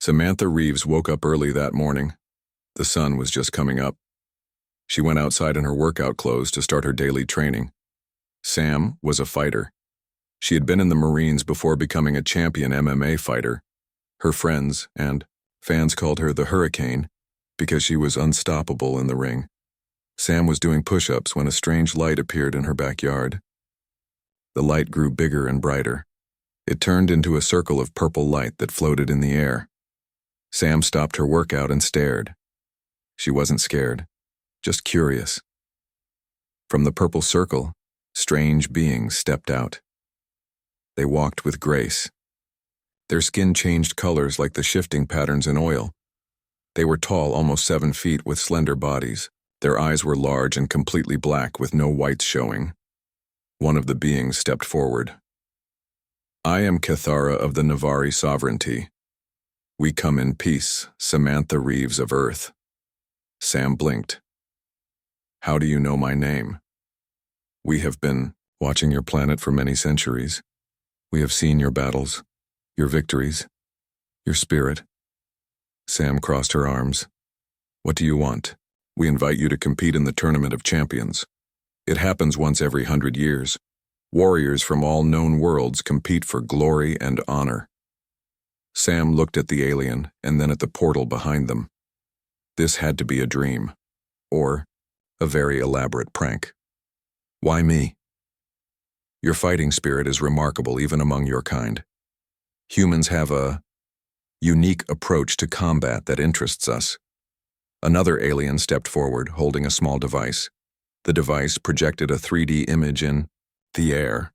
Samantha Reeves woke up early that morning. The sun was just coming up. She went outside in her workout clothes to start her daily training. Sam was a fighter. She had been in the Marines before becoming a champion MMA fighter. Her friends and fans called her the Hurricane because she was unstoppable in the ring. Sam was doing push-ups when a strange light appeared in her backyard. The light grew bigger and brighter. It turned into a circle of purple light that floated in the air. Sam stopped her workout and stared. She wasn't scared, just curious. From the purple circle, strange beings stepped out. They walked with grace. Their skin changed colors like the shifting patterns in oil. They were tall, almost 7 feet, with slender bodies. Their eyes were large and completely black with no whites showing. One of the beings stepped forward. "I am Cathara of the Navari sovereignty. We come in peace, Samantha Reeves of Earth." Sam blinked. "How do you know my name?" "We have been watching your planet for many centuries. We have seen your battles, your victories, your spirit." Sam crossed her arms. "What do you want? We invite you to compete in the Tournament of Champions. It happens once every 100 years. Warriors from all known worlds compete for glory and honor." Sam looked at the alien and then at the portal behind them. This had to be a dream, or a very elaborate prank. "Why me?" "Your fighting spirit is remarkable even among your kind. Humans have a unique approach to combat that interests us." Another alien stepped forward, holding a small device. The device projected a 3D image in the air.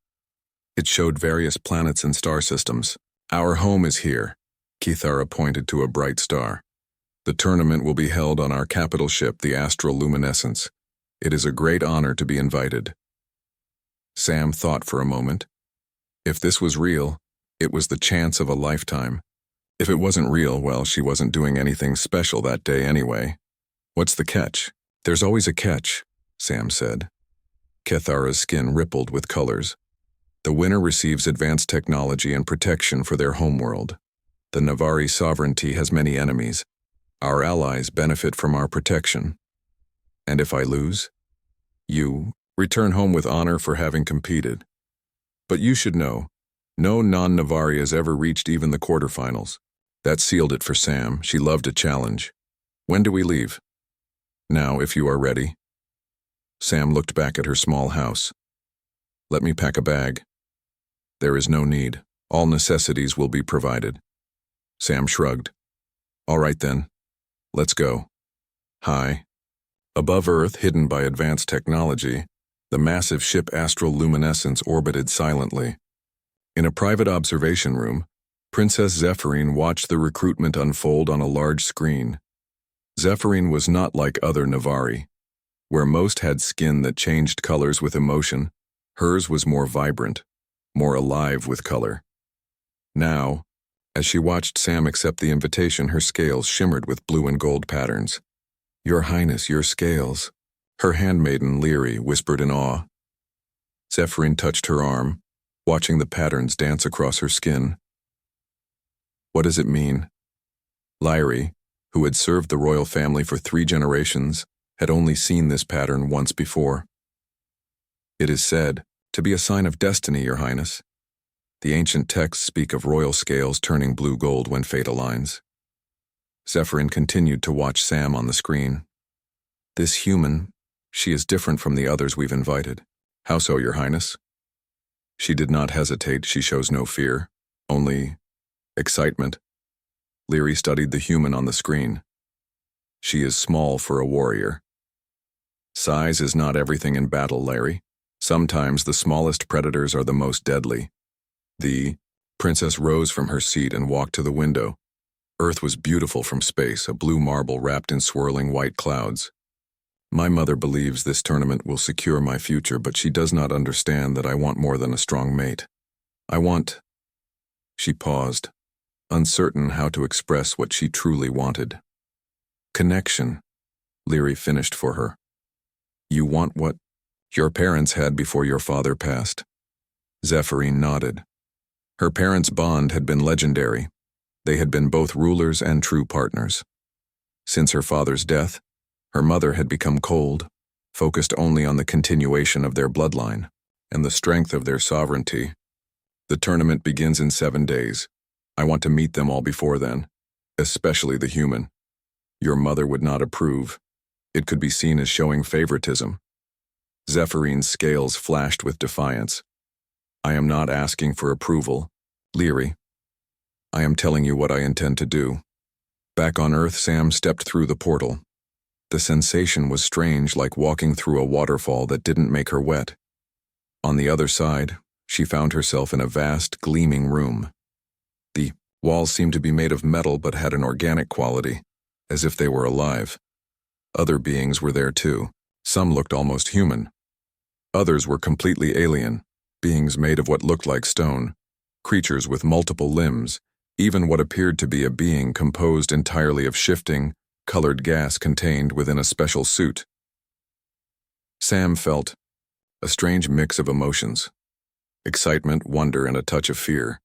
It showed various planets and star systems. "Our home is here," Cathara pointed to a bright star. "The tournament will be held on our capital ship, the Astral Luminescence. It is a great honor to be invited." Sam thought for a moment. If this was real, it was the chance of a lifetime. If it wasn't real, well, she wasn't doing anything special that day anyway. "What's the catch?" "There's always a catch," Sam said. Cathara's skin rippled with colors. "The winner receives advanced technology and protection for their homeworld. The Navari sovereignty has many enemies. Our allies benefit from our protection. And if I lose, you return home with honor for having competed. But you should know, no non-Navari has ever reached even the quarterfinals." That sealed it for Sam. She loved a challenge. "When do we leave?" "Now, if you are ready." Sam looked back at her small house. "Let me pack a bag." "There is no need. All necessities will be provided." Sam shrugged. "All right then. Let's go." High above Earth, hidden by advanced technology, the massive ship Astral Luminescence orbited silently. In a private observation room, Princess Zephyrine watched the recruitment unfold on a large screen. Zephyrine was not like other Navari. Where most had skin that changed colors with emotion, hers was more vibrant, more alive with color. Now, as she watched Sam accept the invitation, her scales shimmered with blue and gold patterns. "Your Highness, your scales," her handmaiden Lyri whispered in awe. Zephyrine touched her arm, watching the patterns dance across her skin. "What does it mean?" Lyri, who had served the royal family for 3 generations, had only seen this pattern once before. "It is said to be a sign of destiny, Your Highness. The ancient texts speak of royal scales turning blue-gold when fate aligns." Zephyrine continued to watch Sam on the screen. "This human, she is different from the others we've invited." "How so, Your Highness?" She did not hesitate. She shows no fear, only excitement. Lyri studied the human on the screen. "She is small for a warrior." "Size is not everything in battle, Larry. Sometimes the smallest predators are the most deadly." The princess rose from her seat and walked to the window. Earth was beautiful from space, a blue marble wrapped in swirling white clouds. "My mother believes this tournament will secure my future, but she does not understand that I want more than a strong mate. I want—" She paused, uncertain how to express what she truly wanted. "Connection," Lyri finished for her. "You want what your parents had before your father passed." Zephyrine nodded. Her parents' bond had been legendary. They had been both rulers and true partners. Since her father's death, her mother had become cold, focused only on the continuation of their bloodline and the strength of their sovereignty. The tournament begins in 7 days. I want to meet them all before then, especially the human. Your mother would not approve. It could be seen as showing favoritism. Zephyrine scales flashed with defiance. I am not asking for approval, Leary. I am telling you what I intend to do. Back on Earth, Sam stepped through the portal. The sensation was strange, like walking through a waterfall that didn't make her wet. On the other side, she found herself in a vast, gleaming room. The walls seemed to be made of metal but had an organic quality, as if they were alive. Other beings were there too. Some looked almost human. Others were completely alien, beings made of what looked like stone, creatures with multiple limbs, even what appeared to be a being composed entirely of shifting, colored gas contained within a special suit. Sam felt a strange mix of emotions: excitement, wonder, and a touch of fear.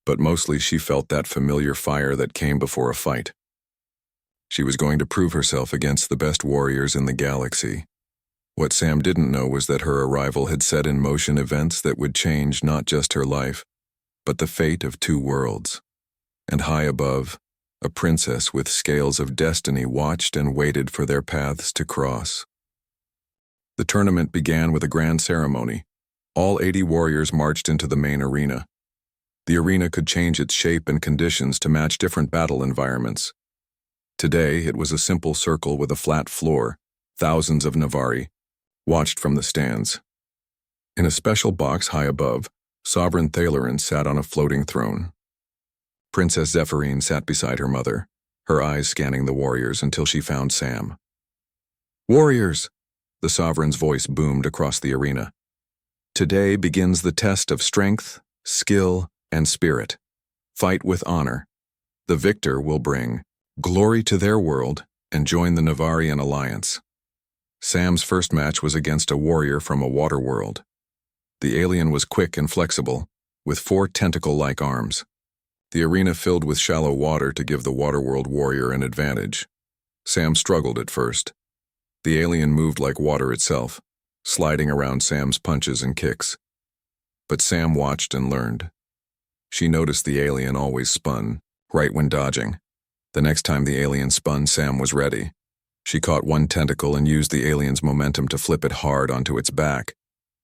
But mostly she felt that familiar fire that came before a fight. She was going to prove herself against the best warriors in the galaxy. What Sam didn't know was that her arrival had set in motion events that would change not just her life, but the fate of 2 worlds. And high above, a princess with scales of destiny watched and waited for their paths to cross. The tournament began with a grand ceremony. All 80 warriors marched into the main arena. The arena could change its shape and conditions to match different battle environments. Today, it was a simple circle with a flat floor. Thousands of Navari watched from the stands. In a special box high above, Sovereign Thalarin sat on a floating throne. Princess Zephyrine sat beside her mother, her eyes scanning the warriors until she found Sam. "Warriors!" The Sovereign's voice boomed across the arena. "Today begins the test of strength, skill, and spirit. Fight with honor. The victor will bring glory to their world and join the Navarian Alliance." Sam's first match was against a warrior from a water world. The alien was quick and flexible, with 4 tentacle-like arms. The arena filled with shallow water to give the Waterworld warrior an advantage. Sam struggled at first. The alien moved like water itself, sliding around Sam's punches and kicks. But Sam watched and learned. She noticed the alien always spun, right when dodging. The next time the alien spun, Sam was ready. She caught one tentacle and used the alien's momentum to flip it hard onto its back.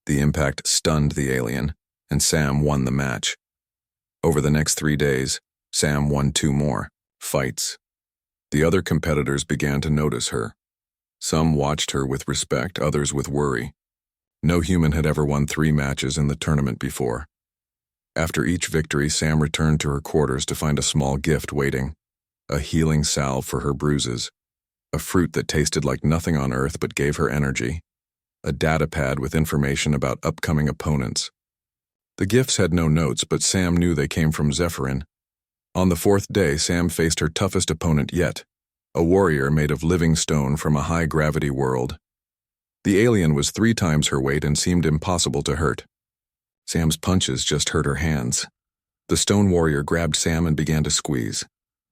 The impact stunned the alien, and Sam won the match. Over the next 3 days, Sam won 2 more fights. The other competitors began to notice her. Some watched her with respect, others with worry. No human had ever won 3 matches in the tournament before. After each victory, Sam returned to her quarters to find a small gift waiting: a healing salve for her bruises, a fruit that tasted like nothing on Earth but gave her energy, a data pad with information about upcoming opponents. The gifts had no notes, but Sam knew they came from Zephyrine. On the 4th day, Sam faced her toughest opponent yet, a warrior made of living stone from a high-gravity world. The alien was 3 times her weight and seemed impossible to hurt. Sam's punches just hurt her hands. The stone warrior grabbed Sam and began to squeeze.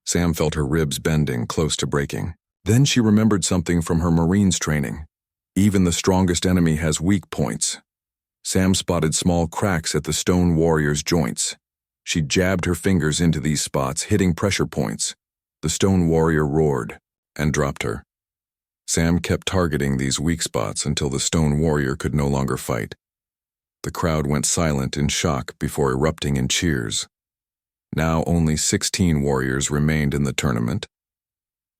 Sam felt her ribs bending, close to breaking. Then she remembered something from her Marines training. Even the strongest enemy has weak points. Sam spotted small cracks at the stone warrior's joints. She jabbed her fingers into these spots, hitting pressure points. The stone warrior roared and dropped her. Sam kept targeting these weak spots until the stone warrior could no longer fight. The crowd went silent in shock before erupting in cheers. Now only 16 warriors remained in the tournament.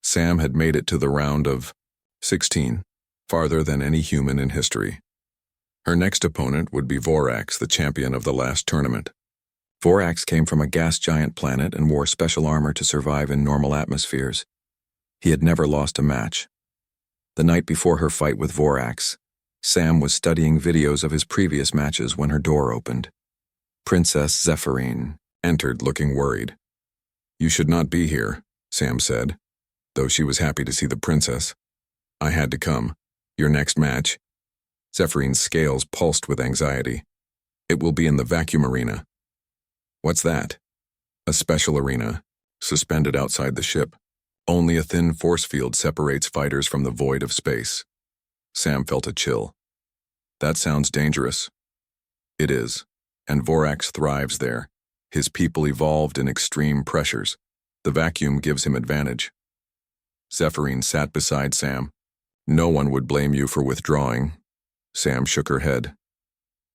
Sam had made it to the round of 16, farther than any human in history. Her next opponent would be Vorax, the champion of the last tournament. Vorax came from a gas giant planet and wore special armor to survive in normal atmospheres. He had never lost a match. The night before her fight with Vorax, Sam was studying videos of his previous matches when her door opened. Princess Zephyrine entered looking worried. "You should not be here," Sam said, though she was happy to see the princess. "I had to come. Your next match." Zephyrine's scales pulsed with anxiety. "It will be in the vacuum arena." "What's that?" "A special arena. suspended outside the ship. Only a thin force field separates fighters from the void of space. Sam felt a chill. That sounds dangerous. It is, and Vorax thrives there. His people evolved in extreme pressures. The vacuum gives him advantage. Zephyrin sat beside Sam. No one would blame you for withdrawing. Sam shook her head.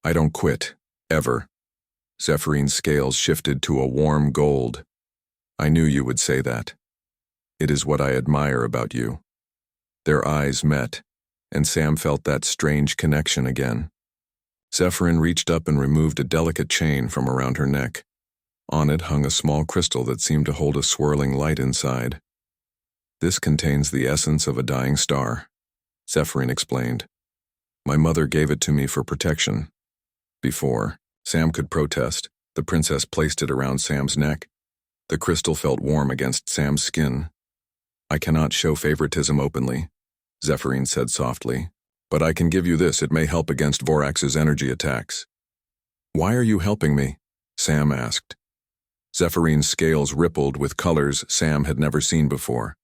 I don't quit, ever. Zephyrin's scales shifted to a warm gold. I knew you would say that. It is what I admire about you. Their eyes met, and Sam felt that strange connection again. Zephyrin reached up and removed a delicate chain from around her neck. On it hung a small crystal that seemed to hold a swirling light inside. This contains the essence of a dying star, Zephyrin explained. My mother gave it to me for protection. Before Sam could protest, the princess placed it around Sam's neck. The crystal felt warm against Sam's skin. I cannot show favoritism openly, Zephyrin said softly, but I can give you this. It may help against Vorax's energy attacks. Why are you helping me? Sam asked. Zephyrin's scales rippled with colors Sam had never seen before.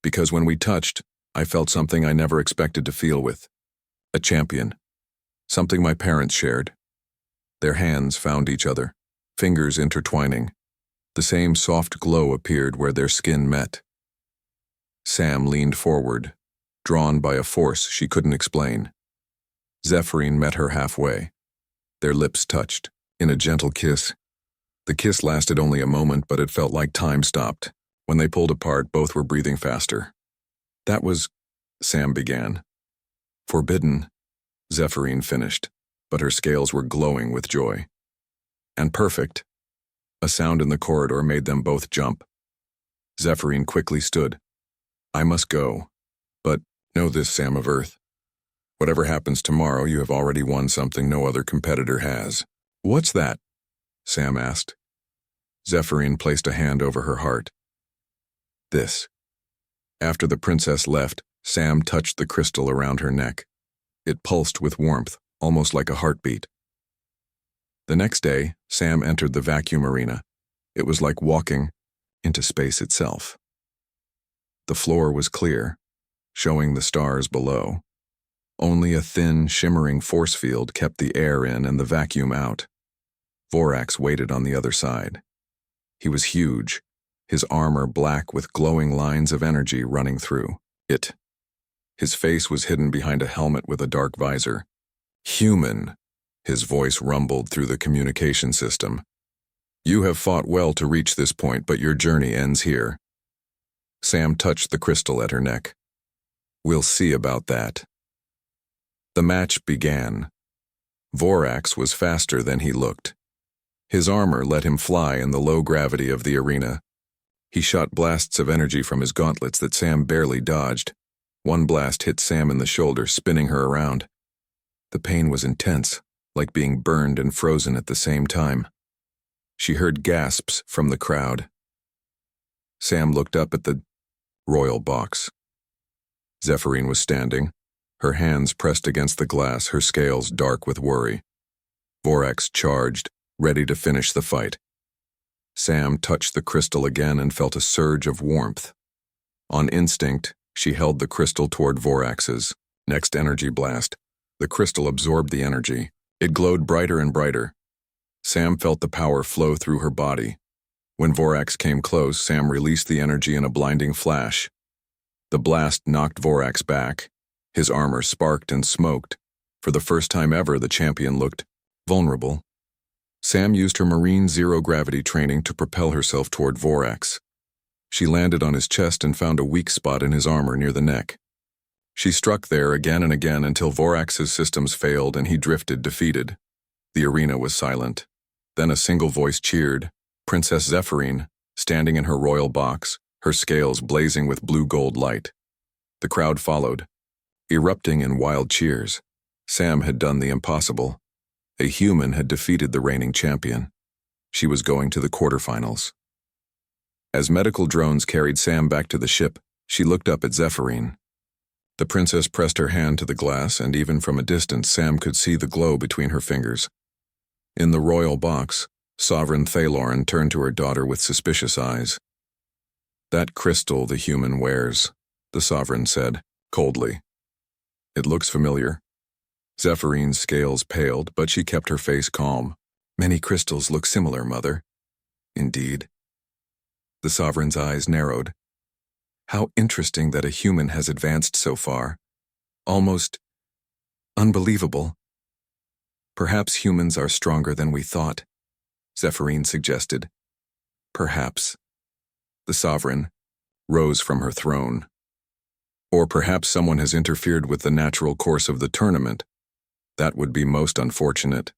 Because when we touched, I felt something I never expected to feel with. A champion. Something my parents shared. Their hands found each other, fingers intertwining. The same soft glow appeared where their skin met. Sam leaned forward, drawn by a force she couldn't explain. Zephyrin met her halfway. Their lips touched, in a gentle kiss. The kiss lasted only a moment, but it felt like time stopped. When they pulled apart, both were breathing faster. That was, Sam began. Forbidden, Zephyrin finished, but her scales were glowing with joy. And perfect. A sound in the corridor made them both jump. Zephyrin quickly stood. I must go. But know this, Sam of Earth. Whatever happens tomorrow, you have already won something no other competitor has. What's that? Sam asked. Zephyrin placed a hand over her heart. This. After the princess left, Sam touched the crystal around her neck. It pulsed with warmth, almost like a heartbeat. The next day, Sam entered the vacuum arena. It was like walking into space itself. The floor was clear, showing the stars below. Only a thin, shimmering force field kept the air in and the vacuum out. Vorax waited on the other side. He was huge, his armor black with glowing lines of energy running through it. His face was hidden behind a helmet with a dark visor. Human, his voice rumbled through the communication system. You have fought well to reach this point, but your journey ends here. Sam touched the crystal at her neck. We'll see about that. The match began. Vorax was faster than he looked. His armor let him fly in the low gravity of the arena. He shot blasts of energy from his gauntlets that Sam barely dodged. One blast hit Sam in the shoulder, spinning her around. The pain was intense, like being burned and frozen at the same time. She heard gasps from the crowd. Sam looked up at the royal box. Zephyrin was standing, her hands pressed against the glass, her scales dark with worry. Vorax charged, ready to finish the fight. Sam touched the crystal again and felt a surge of warmth. On instinct, she held the crystal toward Vorax's next energy blast. The crystal absorbed the energy. It glowed brighter and brighter. Sam felt the power flow through her body. When Vorax came close, Sam released the energy in a blinding flash. The blast knocked Vorax back. His armor sparked and smoked. For the first time ever, the champion looked vulnerable. Sam used her marine zero-gravity training to propel herself toward Vorax. She landed on his chest and found a weak spot in his armor near the neck. She struck there again and again until Vorax's systems failed and he drifted defeated. The arena was silent. Then a single voice cheered, Princess Zephyrin, standing in her royal box, her scales blazing with blue-gold light. The crowd followed, erupting in wild cheers. Sam had done the impossible. A human had defeated the reigning champion. She was going to the quarterfinals. As medical drones carried Sam back to the ship, she looked up at Zephyrin. The princess pressed her hand to the glass, and even from a distance, Sam could see the glow between her fingers. In the royal box, Sovereign Thalorin turned to her daughter with suspicious eyes. "That crystal the human wears," the Sovereign said, coldly. "It looks familiar." Zephyrine scales paled, but she kept her face calm. "Many crystals look similar, Mother." "Indeed." The Sovereign's eyes narrowed. "How interesting that a human has advanced so far. Almost unbelievable." "Perhaps humans are stronger than we thought," Zephyrine suggested. "Perhaps." The Sovereign rose from her throne. "Or perhaps someone has interfered with the natural course of the tournament. That would be most unfortunate."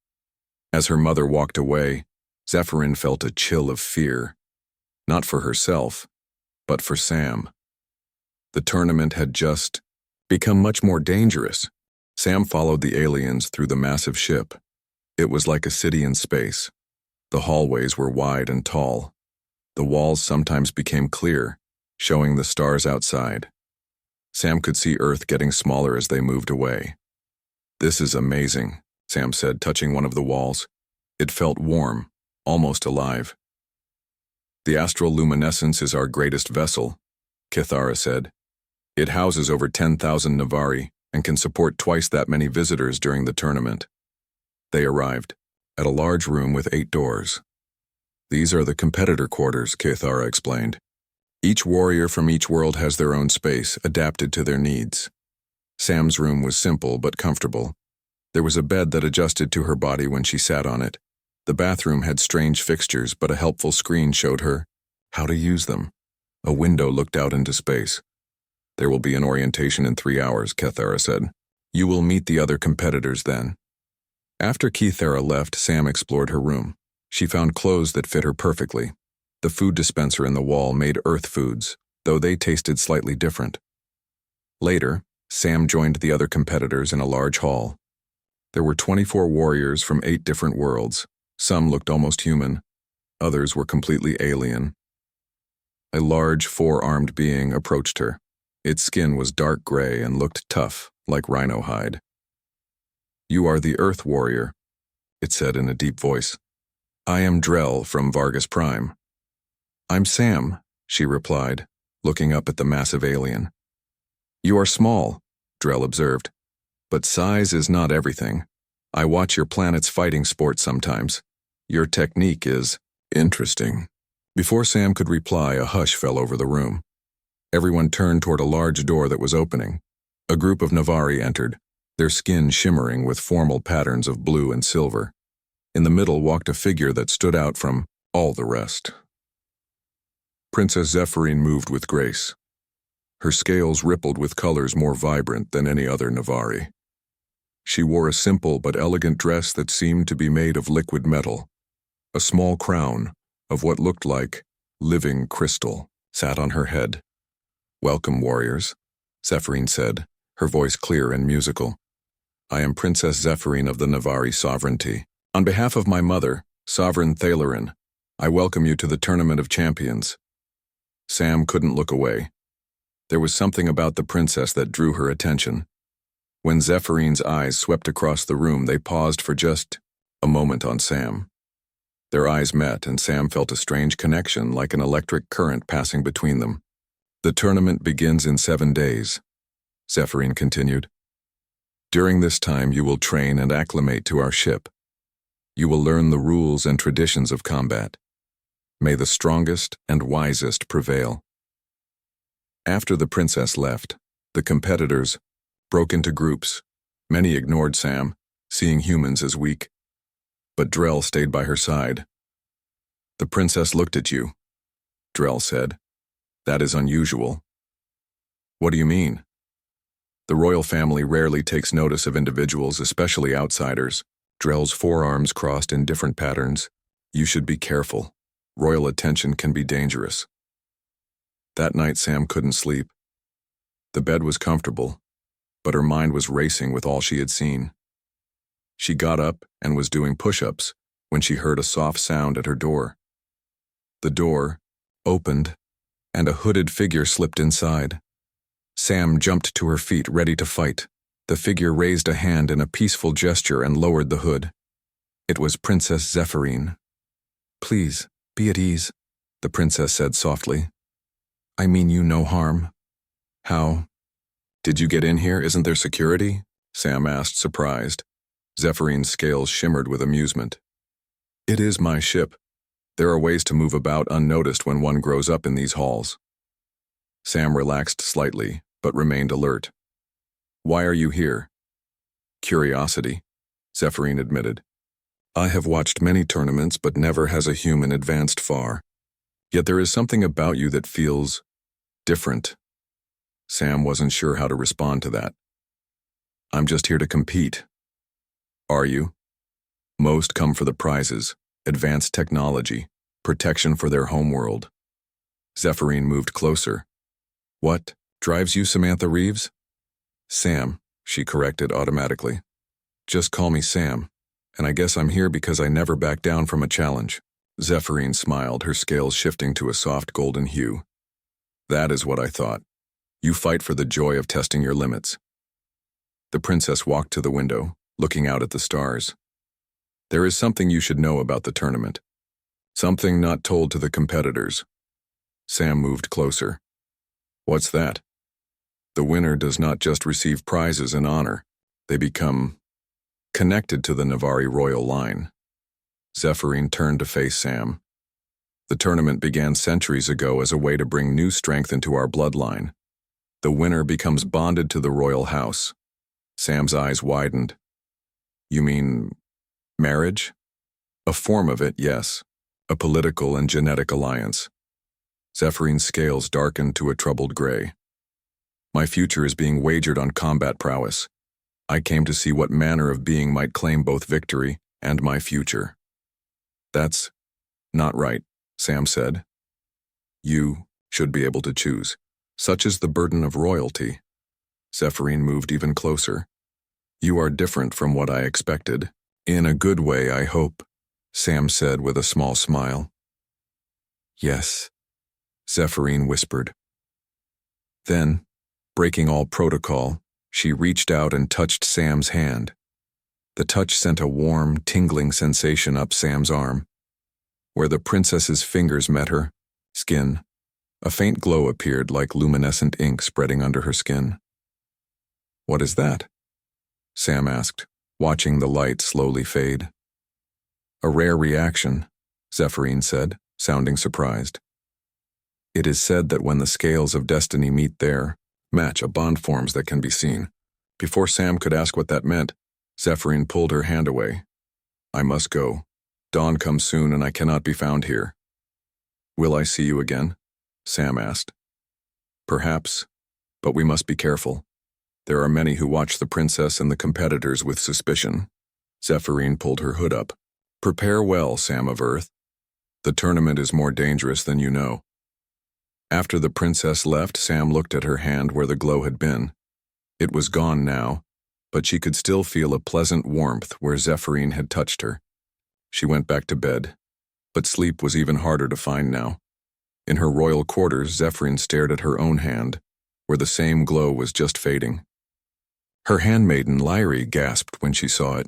As her mother walked away, Zephyrine felt a chill of fear. Not for herself, but for Sam. The tournament had just become much more dangerous. Sam followed the aliens through the massive ship. It was like a city in space. The hallways were wide and tall. The walls sometimes became clear, showing the stars outside. Sam could see Earth getting smaller as they moved away. "This is amazing," Sam said, touching one of the walls. It felt warm, almost alive. "The astral luminescence is our greatest vessel," Kithara said. "It houses over 10,000 Navari and can support twice that many visitors during the tournament." They arrived at a large room with 8 doors. "These are the competitor quarters," Kithara explained. "Each warrior from each world has their own space, adapted to their needs." Sam's room was simple but comfortable. There was a bed that adjusted to her body when she sat on it. The bathroom had strange fixtures, but a helpful screen showed her how to use them. A window looked out into space. "There will be an orientation in 3 hours," Kithara said. "You will meet the other competitors then." After Kithara left, Sam explored her room. She found clothes that fit her perfectly. The food dispenser in the wall made Earth foods, though they tasted slightly different. Later, Sam joined the other competitors in a large hall. There were 24 warriors from 8 different worlds. Some looked almost human. Others were completely alien. A large, 4-armed being approached her. Its skin was dark gray and looked tough, like rhino hide. "You are the Earth Warrior," it said in a deep voice. "I am Drell from Vargas Prime." "I'm Sam," she replied, looking up at the massive alien. "You are small," Drell observed. "But size is not everything. I watch your planet's fighting sport sometimes. Your technique is interesting." Before Sam could reply, a hush fell over the room. Everyone turned toward a large door that was opening. A group of Navari entered, their skin shimmering with formal patterns of blue and silver. In the middle walked a figure that stood out from all the rest. Princess Zephyrine moved with grace. Her scales rippled with colors more vibrant than any other Navari. She wore a simple but elegant dress that seemed to be made of liquid metal. A small crown, of what looked like living crystal, sat on her head. "Welcome, warriors," Zephyrine said, her voice clear and musical. "I am Princess Zephyrine of the Navari Sovereignty. On behalf of my mother, Sovereign Thalorin, I welcome you to the Tournament of Champions." Sam couldn't look away. There was something about the princess that drew her attention. When Zephyrine's eyes swept across the room, they paused for just a moment on Sam. Their eyes met, and Sam felt a strange connection, like an electric current passing between them. "The tournament begins in 7 days," Zephyrine continued. "During this time, you will train and acclimate to our ship. You will learn the rules and traditions of combat. May the strongest and wisest prevail." After the princess left, the competitors broke into groups. Many ignored Sam, seeing humans as weak. But Drell stayed by her side. "The princess looked at you," Drell said. "That is unusual." "What do you mean?" "The royal family rarely takes notice of individuals, especially outsiders." Drell's forearms crossed in different patterns. "You should be careful. Royal attention can be dangerous." That night Sam couldn't sleep. The bed was comfortable, but her mind was racing with all she had seen. She got up and was doing push-ups when she heard a soft sound at her door. The door opened, and a hooded figure slipped inside. Sam jumped to her feet, ready to fight. The figure raised a hand in a peaceful gesture and lowered the hood. It was Princess Zephyrine. Please, be at ease, the princess said softly. I mean you no harm. How? Did you get in here? Isn't there security? Sam asked, surprised. Zephyrine scales shimmered with amusement. It is my ship. There are ways to move about unnoticed when one grows up in these halls. Sam relaxed slightly, but remained alert. Why are you here? Curiosity, Zephyrine admitted. I have watched many tournaments, but never has a human advanced far. Yet there is something about you that feels different. Sam wasn't sure how to respond to that. I'm just here to compete. Are you? Most come for the prizes, advanced technology, protection for their homeworld. Zephyrine moved closer. What drives you, Samantha Reeves? Sam, she corrected automatically. Just call me Sam, and I guess I'm here because I never back down from a challenge. Zephyrine smiled, her scales shifting to a soft golden hue. That is what I thought. You fight for the joy of testing your limits. The princess walked to the window, looking out at the stars. There is something you should know about the tournament. Something not told to the competitors. Sam moved closer. What's that? The winner does not just receive prizes and honor. They become connected to the Navari royal line. Zephyrine turned to face Sam. The tournament began centuries ago as a way to bring new strength into our bloodline. The winner becomes bonded to the royal house. Sam's eyes widened. You mean marriage? A form of it, yes. A political and genetic alliance. Zephyrine scales darkened to a troubled gray. My future is being wagered on combat prowess. I came to see what manner of being might claim both victory and my future. That's not right, Sam said. You should be able to choose. Such is the burden of royalty. Zephyrine moved even closer. You are different from what I expected. In a good way, I hope, Sam said with a small smile. Yes, Zephyrine whispered. Then, breaking all protocol, she reached out and touched Sam's hand. The touch sent a warm, tingling sensation up Sam's arm. Where the princess's fingers met her skin, a faint glow appeared like luminescent ink spreading under her skin. What is that? Sam asked, watching the light slowly fade. A rare reaction, Zephyrine said, sounding surprised. It is said that when the scales of destiny meet there, match, a bond forms that can be seen. Before Sam could ask what that meant, Zephyrine pulled her hand away. I must go. Dawn comes soon and I cannot be found here. Will I see you again? Sam asked. Perhaps, but we must be careful. There are many who watch the princess and the competitors with suspicion. Zephyrine pulled her hood up. Prepare well, Sam of Earth. The tournament is more dangerous than you know. After the princess left, Sam looked at her hand where the glow had been. It was gone now, but she could still feel a pleasant warmth where Zephyrine had touched her. She went back to bed, but sleep was even harder to find now. In her royal quarters, Zephyrine stared at her own hand, where the same glow was just fading. Her handmaiden, Lyri, gasped when she saw it.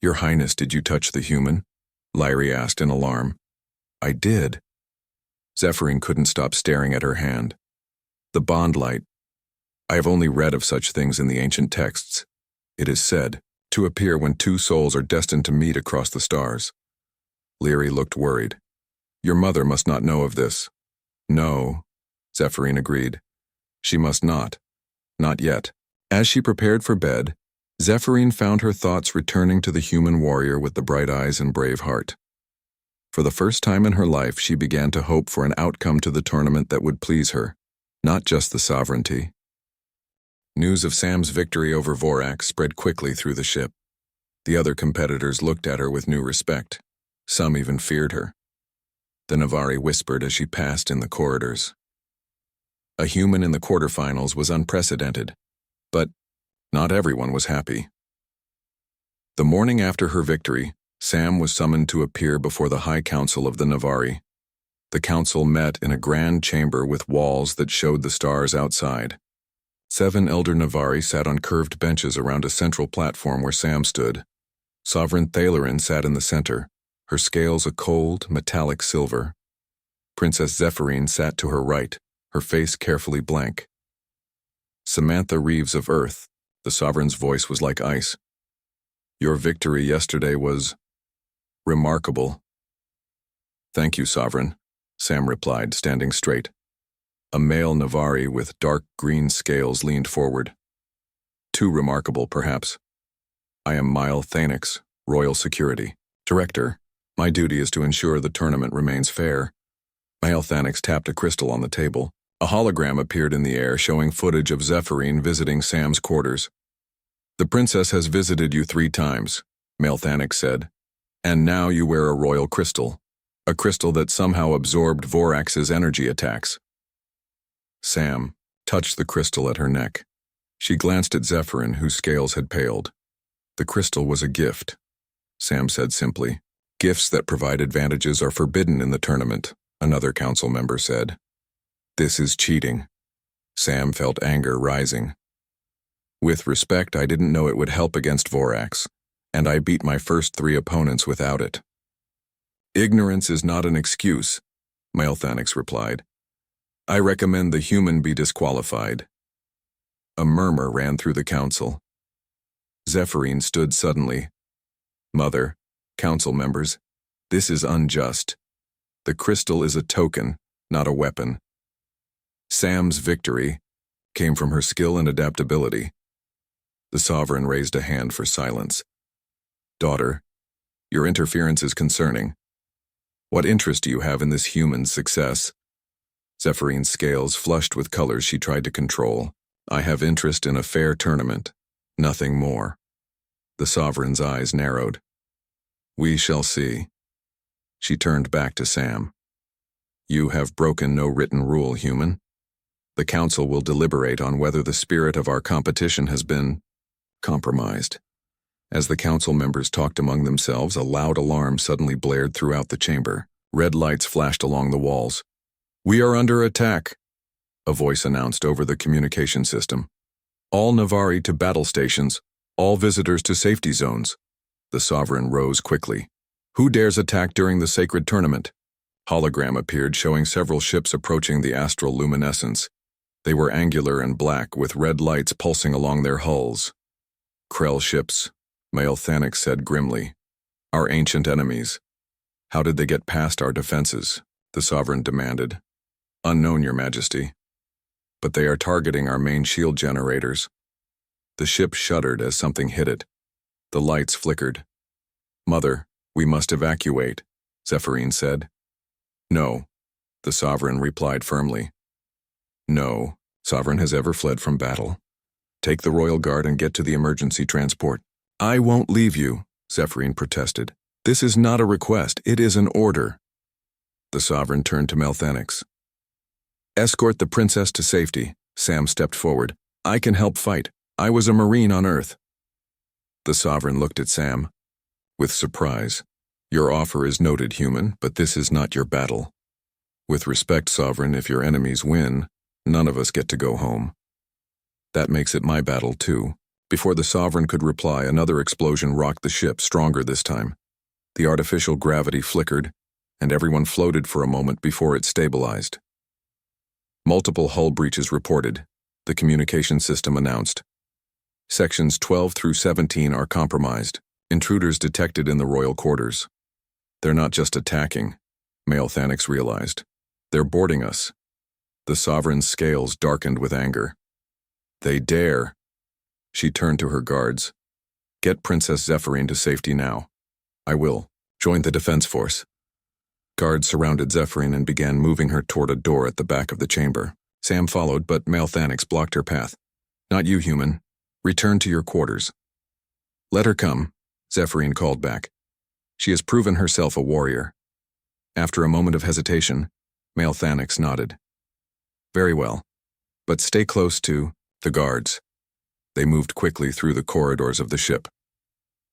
Your Highness, did you touch the human? Lyri asked in alarm. I did. Zephyrine couldn't stop staring at her hand. The bond light. I have only read of such things in the ancient texts. It is said to appear when two souls are destined to meet across the stars. Lyri looked worried. Your mother must not know of this. No, Zephyrine agreed. She must not. Not yet. As she prepared for bed, Zephyrine found her thoughts returning to the human warrior with the bright eyes and brave heart. For the first time in her life, she began to hope for an outcome to the tournament that would please her, not just the sovereignty. News of Sam's victory over Vorax spread quickly through the ship. The other competitors looked at her with new respect. Some even feared her. The Navari whispered as she passed in the corridors. A human in the quarterfinals was unprecedented, but not everyone was happy. The morning after her victory, Sam was summoned to appear before the High Council of the Navari. The council met in a grand chamber with walls that showed the stars outside. 7 elder Navari sat on curved benches around a central platform where Sam stood. Sovereign Thalerin sat in the center, her scales a cold, metallic silver. Princess Zephyrine sat to her right, her face carefully blank. Samantha Reeves of Earth, the Sovereign's voice was like ice. Your victory yesterday was remarkable. Thank you, Sovereign, Sam replied, standing straight. A male Navari with dark green scales leaned forward. Too remarkable, perhaps. I am Mile Thanix, Royal Security. Director, my duty is to ensure the tournament remains fair. Mile Thanix tapped a crystal on the table. A hologram appeared in the air showing footage of Zephyrine visiting Sam's quarters. The princess has visited you 3 times, Mile Thanix said. And now you wear a royal crystal. A crystal that somehow absorbed Vorax's energy attacks. Sam touched the crystal at her neck. She glanced at Zephyrine, whose scales had paled. The crystal was a gift, Sam said simply. Gifts that provide advantages are forbidden in the tournament, another council member said. This is cheating. Sam felt anger rising. With respect, I didn't know it would help against Vorax, and I beat my first 3 opponents without it. Ignorance is not an excuse, Mile Thanix replied. I recommend the human be disqualified. A murmur ran through the council. Zephyrine stood suddenly. Mother, council members, this is unjust. The crystal is a token, not a weapon. Sam's victory came from her skill and adaptability. The Sovereign raised a hand for silence. Daughter, your interference is concerning. What interest do you have in this human's success? Zephyrine's scales flushed with colors she tried to control. I have interest in a fair tournament, nothing more. The Sovereign's eyes narrowed. We shall see. She turned back to Sam. You have broken no written rule, human. The council will deliberate on whether the spirit of our competition has been compromised. As the council members talked among themselves, a loud alarm suddenly blared throughout the chamber. Red lights flashed along the walls. We are under attack, a voice announced over the communication system. All Navari to battle stations, all visitors to safety zones. The Sovereign rose quickly. Who dares attack during the sacred tournament? Hologram appeared showing several ships approaching the astral luminescence. They were angular and black with red lights pulsing along their hulls. Krell ships, Mile Thanix said grimly. Our ancient enemies. How did they get past our defenses? The Sovereign demanded. Unknown, Your Majesty. But they are targeting our main shield generators. The ship shuddered as something hit it. The lights flickered. Mother, we must evacuate, Zephyrine said. No, the Sovereign replied firmly. No, Sovereign has ever fled from battle. Take the Royal Guard and get to the emergency transport. I won't leave you, Zephyrine protested. This is not a request, it is an order. The Sovereign turned to Mile Thanix. Escort the princess to safety. Sam stepped forward. I can help fight. I was a Marine on Earth. The Sovereign looked at Sam with surprise. Your offer is noted, human, but this is not your battle. With respect, Sovereign, if your enemies win, none of us get to go home. That makes it my battle, too. Before the Sovereign could reply, another explosion rocked the ship, stronger this time. The artificial gravity flickered, and everyone floated for a moment before it stabilized. Multiple hull breaches reported, the communication system announced. Sections 12 through 17 are compromised. Intruders detected in the royal quarters. They're not just attacking, Mile Thanix realized. They're boarding us. The Sovereign's scales darkened with anger. They dare. She turned to her guards. Get Princess Zephyrine to safety now. I will. Join the defense force. Guards surrounded Zephyrine and began moving her toward a door at the back of the chamber. Sam followed, but Mile Thanix blocked her path. Not you, human. Return to your quarters. Let her come, Zephyrine called back. She has proven herself a warrior. After a moment of hesitation, Mile Thanix nodded. Very well, but stay close to the guards. They moved quickly through the corridors of the ship.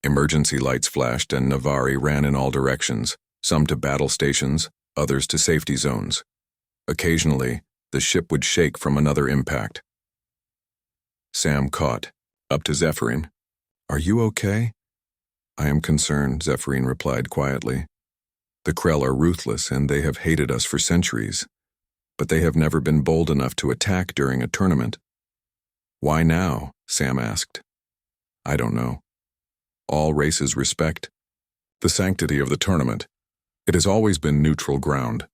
Emergency lights flashed and Navari ran in all directions, some to battle stations, others to safety zones. Occasionally, the ship would shake from another impact. Sam caught, up to Zephyrine. Are you okay? I am concerned, Zephyrine replied quietly. The Krell are ruthless and they have hated us for centuries, but they have never been bold enough to attack during a tournament. Why now? Sam asked. I don't know. All races respect the sanctity of the tournament. It has always been neutral ground.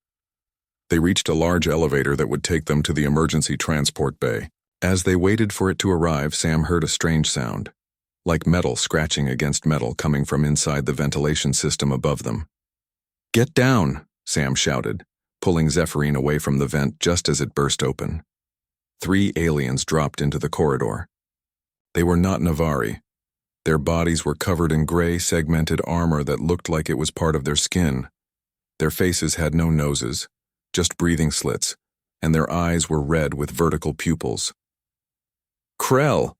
They reached a large elevator that would take them to the emergency transport bay. As they waited for it to arrive, Sam heard a strange sound, like metal scratching against metal coming from inside the ventilation system above them. Get down, Sam shouted, pulling Zephyrin away from the vent just as it burst open. 3 aliens dropped into the corridor. They were not Navari. Their bodies were covered in gray, segmented armor that looked like it was part of their skin. Their faces had no noses, just breathing slits, and their eyes were red with vertical pupils. Krell!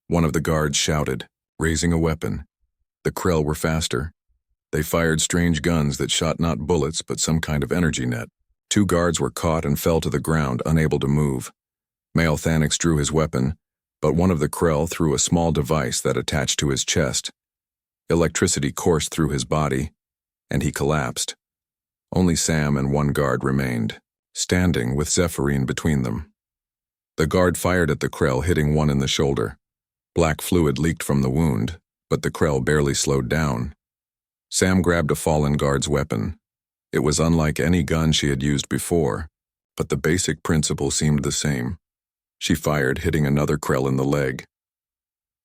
One of the guards shouted, raising a weapon. The Krell were faster. They fired strange guns that shot not bullets but some kind of energy net. 2 guards were caught and fell to the ground, unable to move. Male Thanix drew his weapon, but one of the Krell threw a small device that attached to his chest. Electricity coursed through his body, and he collapsed. Only Sam and 1 guard remained, standing with Zephyrin between them. The guard fired at the Krell, hitting one in the shoulder. Black fluid leaked from the wound, but the Krell barely slowed down. Sam grabbed a fallen guard's weapon. It was unlike any gun she had used before, but the basic principle seemed the same. She fired, hitting another Krell in the leg.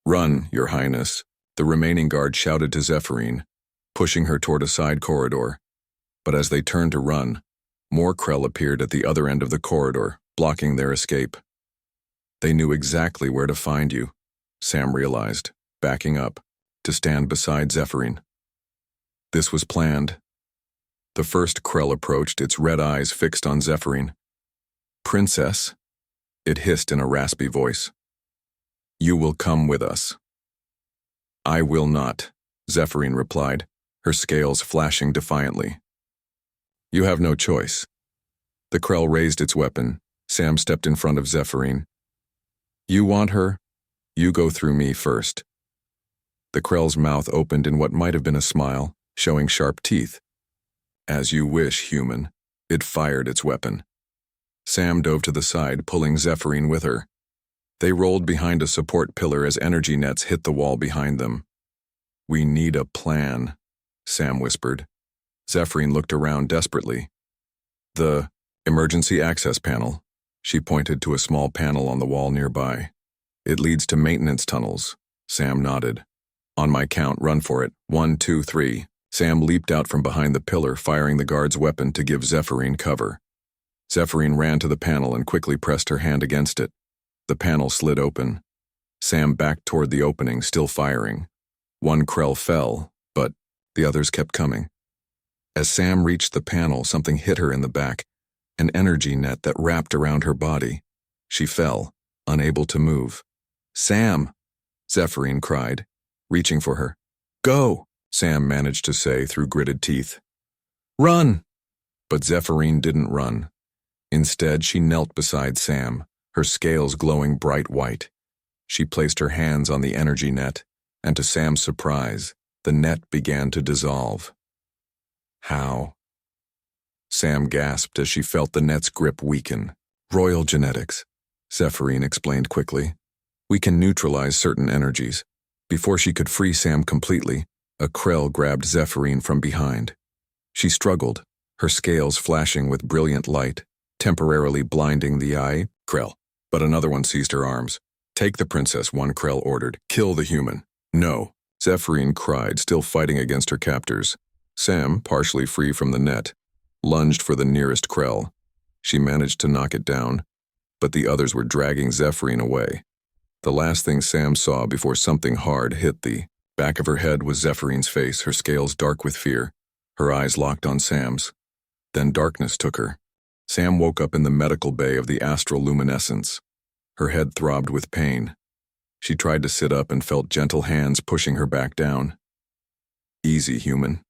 Run, Your Highness, the remaining guard shouted to Zephyrin, pushing her toward a side corridor. But as they turned to run, more Krell appeared at the other end of the corridor, blocking their escape. They knew exactly where to find you, Sam realized, backing up, to stand beside Zephyrin. This was planned. The first Krell approached, its red eyes fixed on Zephyrin. Princess, it hissed in a raspy voice. You will come with us. I will not, Zephyrin replied, her scales flashing defiantly. You have no choice. The Krell raised its weapon. Sam stepped in front of Zephyrin. You want her? You go through me first. The Krell's mouth opened in what might have been a smile, showing sharp teeth. As you wish, human. It fired its weapon. Sam dove to the side, pulling Zephyrin with her. They rolled behind a support pillar as energy nets hit the wall behind them. We need a plan, Sam whispered. Zephyrin looked around desperately. The emergency access panel. She pointed to a small panel on the wall nearby. It leads to maintenance tunnels. Sam nodded. On my count, run for it. 1, 2, 3. Sam leaped out from behind the pillar, firing the guard's weapon to give Zephyrin cover. Zephyrin ran to the panel and quickly pressed her hand against it. The panel slid open. Sam backed toward the opening, still firing. 1 Krell fell, but the others kept coming. As Sam reached the panel, something hit her in the back, an energy net that wrapped around her body. She fell, unable to move. Sam! Zephyrin cried, reaching for her. Go! Sam managed to say through gritted teeth. Run! But Zephyrin didn't run. Instead, she knelt beside Sam, her scales glowing bright white. She placed her hands on the energy net, and to Sam's surprise, the net began to dissolve. How? Sam gasped as she felt the net's grip weaken. Royal genetics, Zephyrin explained quickly. We can neutralize certain energies. Before she could free Sam completely, a Krell grabbed Zephyrin from behind. She struggled, her scales flashing with brilliant light, temporarily blinding the eye. Krell. But another one seized her arms. Take the princess, 1 Krell ordered. Kill the human. No, Zephyrin cried, still fighting against her captors. Sam, partially free from the net, lunged for the nearest Krell. She managed to knock it down, but the others were dragging Zephyrin away. The last thing Sam saw before something hard hit the back of her head was Zephyrin's face, her scales dark with fear, her eyes locked on Sam's. Then darkness took her. Sam woke up in the medical bay of the astral luminescence. Her head throbbed with pain. She tried to sit up and felt gentle hands pushing her back down. Easy, human.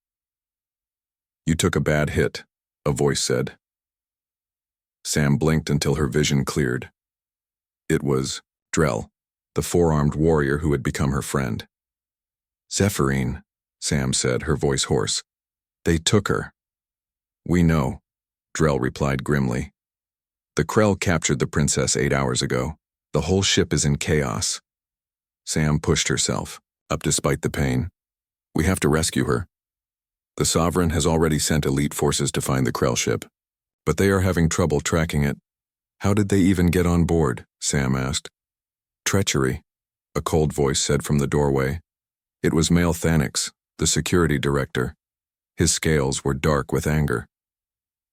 You took a bad hit, a voice said. Sam blinked until her vision cleared. It was Drell, the 4-armed warrior who had become her friend. Zephyrin, Sam said, her voice hoarse. They took her. We know, Drell replied grimly. The Krell captured the princess 8 hours ago. The whole ship is in chaos. Sam pushed herself, up despite the pain. We have to rescue her. The Sovereign has already sent elite forces to find the Krell ship, but they are having trouble tracking it. How did they even get on board? Sam asked. Treachery, a cold voice said from the doorway. It was Male Thanix, the security director. His scales were dark with anger.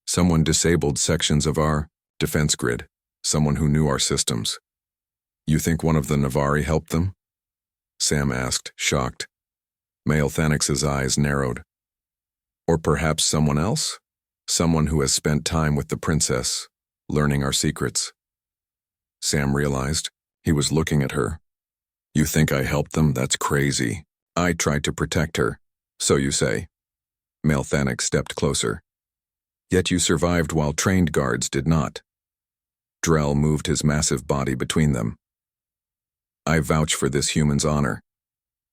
Someone disabled sections of our defense grid, someone who knew our systems. You think one of the Navari helped them? Sam asked, shocked. Male Thanix's eyes narrowed. Or perhaps someone else? Someone who has spent time with the princess, learning our secrets. Sam realized. He was looking at her. You think I helped them? That's crazy. I tried to protect her. So you say. Male Thanix stepped closer. Yet you survived while trained guards did not. Drell moved his massive body between them. I vouch for this human's honor.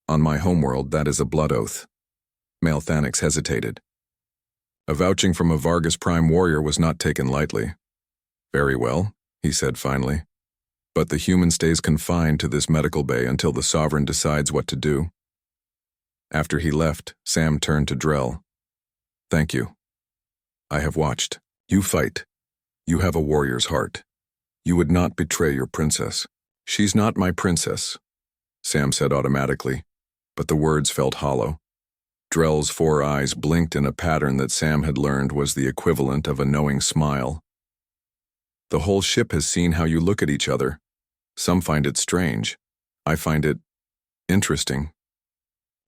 On my homeworld, that is a blood oath. Male Thanix hesitated. A vouching from a Vargas Prime warrior was not taken lightly. Very well, he said finally. But the human stays confined to this medical bay until the Sovereign decides what to do. After he left, Sam turned to Drell. Thank you. I have watched. You fight. You have a warrior's heart. You would not betray your princess. She's not my princess, Sam said automatically, but the words felt hollow. Drell's 4 eyes blinked in a pattern that Sam had learned was the equivalent of a knowing smile. The whole ship has seen how you look at each other. Some find it strange. I find it interesting.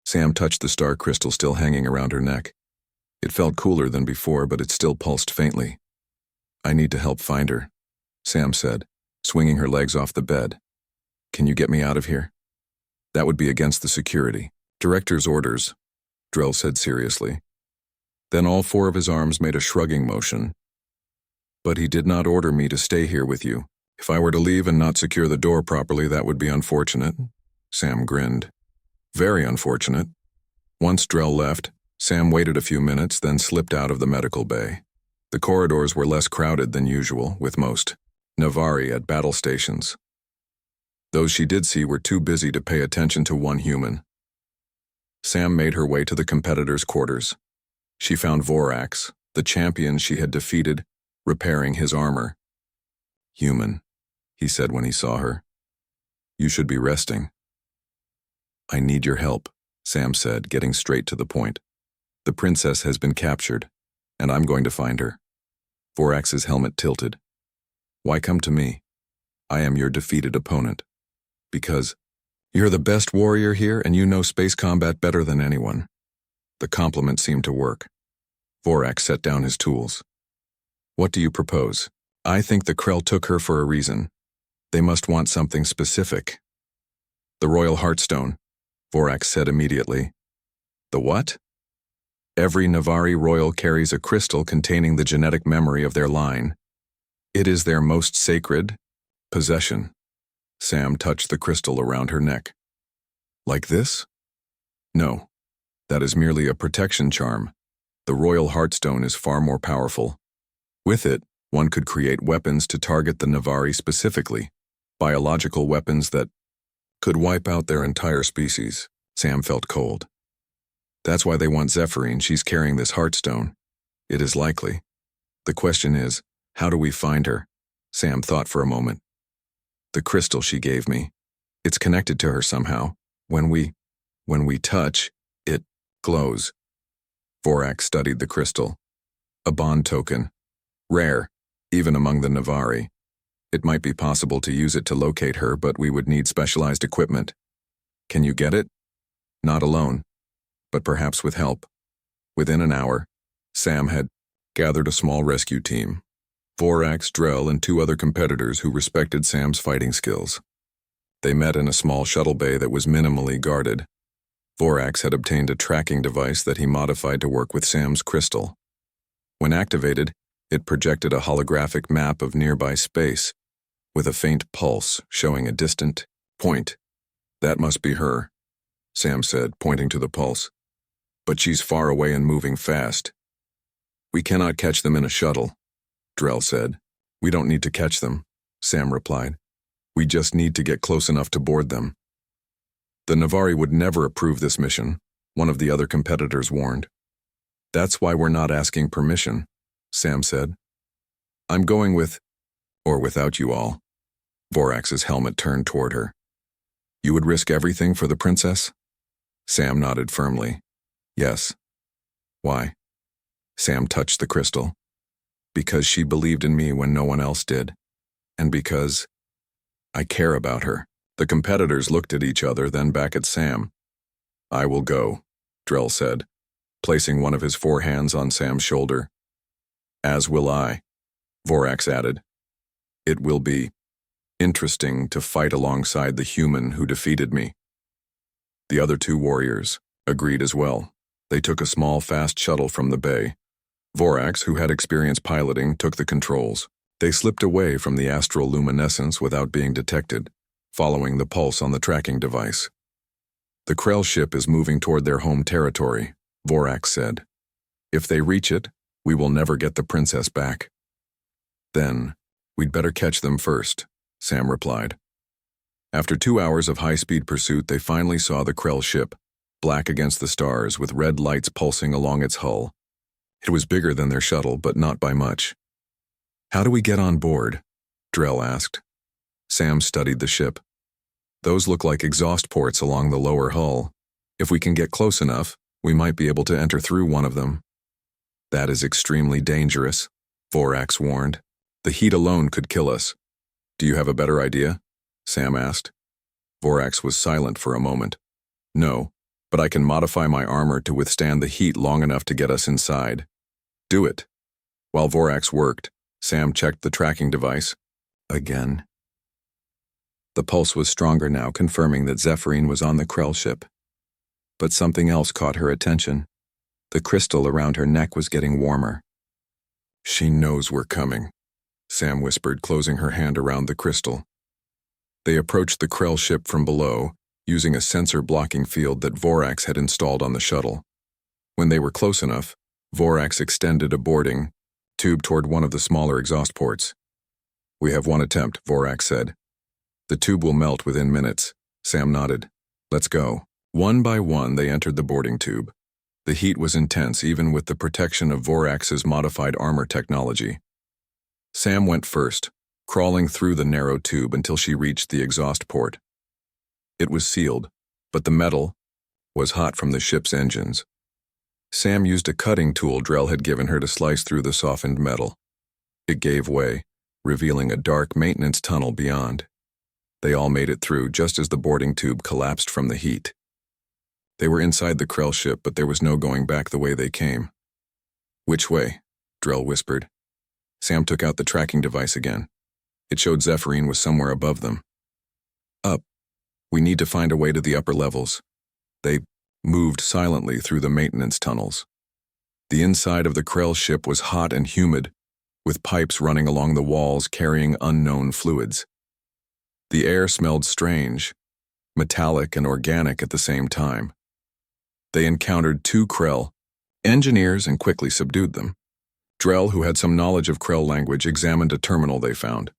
Sam touched the star crystal still hanging around her neck. It felt cooler than before, but it still pulsed faintly. I need to help find her, Sam said, swinging her legs off the bed. Can you get me out of here? That would be against the security. Director's orders, Drell said seriously. Then all 4 of his arms made a shrugging motion. But he did not order me to stay here with you. If I were to leave and not secure the door properly, that would be unfortunate. Sam grinned. Very unfortunate. Once Drell left, Sam waited a few minutes, then slipped out of the medical bay. The corridors were less crowded than usual, with most Navari at battle stations. Those she did see were too busy to pay attention to one human. Sam made her way to the competitor's quarters. She found Vorax, the champion she had defeated, repairing his armor. Human, he said when he saw her. You should be resting. I need your help, Sam said, getting straight to the point. The princess has been captured, and I'm going to find her. Vorax's helmet tilted. Why come to me? I am your defeated opponent. Because you're the best warrior here and you know space combat better than anyone. The compliment seemed to work. Vorax set down his tools. What do you propose? I think the Krell took her for a reason. They must want something specific. The Royal Heartstone, Vorax said immediately. The what? Every Navari royal carries a crystal containing the genetic memory of their line. It is their most sacred possession. Sam touched the crystal around her neck. Like this? No, that is merely a protection charm. The Royal Heartstone is far more powerful. With it, one could create weapons to target the Navari specifically, biological weapons that could wipe out their entire species. Sam felt cold. That's why they want Zephyrine. She's carrying this Heartstone. It is likely. The question is, how do we find her? Sam thought for a moment. The crystal she gave me. It's connected to her somehow. When we touch, it glows. Vorax studied the crystal. A bond token. Rare, even among the Navari. It might be possible to use it to locate her, but we would need specialized equipment. Can you get it? Not alone, but perhaps with help. Within an hour, Sam had gathered a small rescue team. Vorax, Drell, and 2 other competitors who respected Sam's fighting skills. They met in a small shuttle bay that was minimally guarded. Vorax had obtained a tracking device that he modified to work with Sam's crystal. When activated, it projected a holographic map of nearby space, with a faint pulse showing a distant point. That must be her, Sam said, pointing to the pulse. But she's far away and moving fast. We cannot catch them in a shuttle, Drell said. We don't need to catch them, Sam replied. We just need to get close enough to board them. The Navari would never approve this mission, one of the other competitors warned. That's why we're not asking permission, Sam said. I'm going with, or without you all. Vorax's helmet turned toward her. You would risk everything for the princess? Sam nodded firmly. Yes. Why? Sam touched the crystal. Because she believed in me when no one else did. And because I care about her. The competitors looked at each other, then back at Sam. I will go, Drell said, placing one of his 4 hands on Sam's shoulder. As will I, Vorax added. It will be interesting to fight alongside the human who defeated me. The other 2 warriors agreed as well. They took a small, fast shuttle from the bay. Vorax, who had experience piloting, took the controls. They slipped away from the astral luminescence without being detected, following the pulse on the tracking device. The Krell ship is moving toward their home territory, Vorax said. If they reach it, we will never get the princess back. Then, we'd better catch them first, Sam replied. After 2 hours of high-speed pursuit, they finally saw the Krell ship, black against the stars with red lights pulsing along its hull. It was bigger than their shuttle, but not by much. How do we get on board? Drell asked. Sam studied the ship. Those look like exhaust ports along the lower hull. If we can get close enough, we might be able to enter through one of them. That is extremely dangerous, Vorax warned. The heat alone could kill us. Do you have a better idea? Sam asked. Vorax was silent for a moment. No, but I can modify my armor to withstand the heat long enough to get us inside. Do it. While Vorax worked, Sam checked the tracking device. Again. The pulse was stronger now, confirming that Zephyrin was on the Krell ship. But something else caught her attention. The crystal around her neck was getting warmer. She knows we're coming, Sam whispered, closing her hand around the crystal. They approached the Krell ship from below, using a sensor-blocking field that Vorax had installed on the shuttle. When they were close enough, Vorax extended a boarding tube toward one of the smaller exhaust ports. We have one attempt, Vorax said. The tube will melt within minutes. Sam nodded. Let's go. One by one, they entered the boarding tube. The heat was intense, even with the protection of Vorax's modified armor technology. Sam went first, crawling through the narrow tube until she reached the exhaust port. It was sealed, but the metal was hot from the ship's engines. Sam used a cutting tool Drell had given her to slice through the softened metal. It gave way, revealing a dark maintenance tunnel beyond. They all made it through just as the boarding tube collapsed from the heat. They were inside the Krell ship, but there was no going back the way they came. Which way? Drell whispered. Sam took out the tracking device again. It showed Zephyrin was somewhere above them. Up. We need to find a way to the upper levels. They moved silently through the maintenance tunnels. The inside of the Krell ship was hot and humid, with pipes running along the walls carrying unknown fluids. The air smelled strange, metallic and organic at the same time. They encountered 2 Krell engineers and quickly subdued them. Drell, who had some knowledge of Krell language, examined a terminal they found.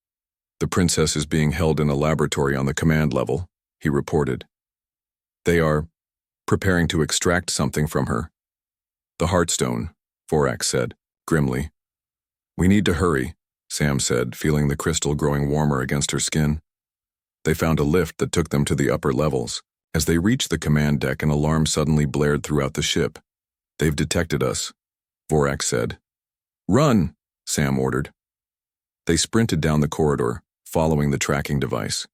The princess is being held in a laboratory on the command level, he reported. They are preparing to extract something from her. The Heartstone, Vorax said, grimly. We need to hurry, Sam said, feeling the crystal growing warmer against her skin. They found a lift that took them to the upper levels. As they reached the command deck, an alarm suddenly blared throughout the ship. They've detected us, Vorax said. Run, Sam ordered. They sprinted down the corridor, following the tracking device.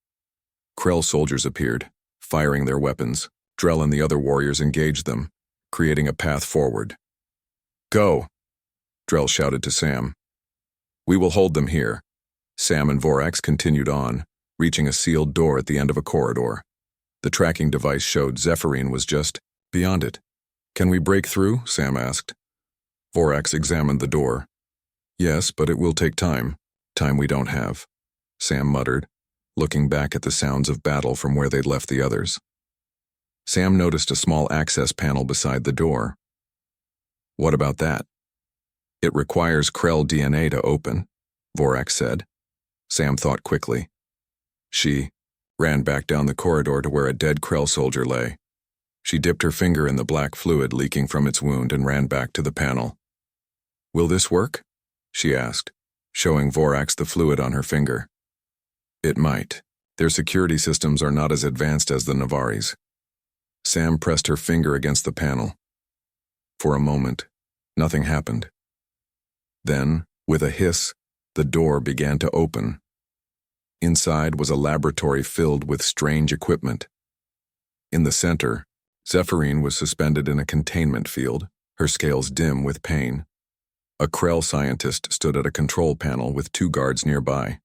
Krell soldiers appeared, firing their weapons. Drell and the other warriors engaged them, creating a path forward. Go, Drell shouted to Sam. We will hold them here. Sam and Vorax continued on, reaching a sealed door at the end of a corridor. The tracking device showed Zephyrin was just beyond it. Can we break through? Sam asked. Vorax examined the door. Yes, but it will take time. Time we don't have, Sam muttered, looking back at the sounds of battle from where they'd left the others. Sam noticed a small access panel beside the door. What about that? It requires Krell DNA to open, Vorax said. Sam thought quickly. She ran back down the corridor to where a dead Krell soldier lay. She dipped her finger in the black fluid leaking from its wound and ran back to the panel. Will this work? She asked, showing Vorax the fluid on her finger. It might. Their security systems are not as advanced as the Navari's. Sam pressed her finger against the panel. For a moment, nothing happened. Then, with a hiss, the door began to open. Inside was a laboratory filled with strange equipment. In the center, Zephyrine was suspended in a containment field, her scales dim with pain. A Krell scientist stood at a control panel with 2 guards nearby.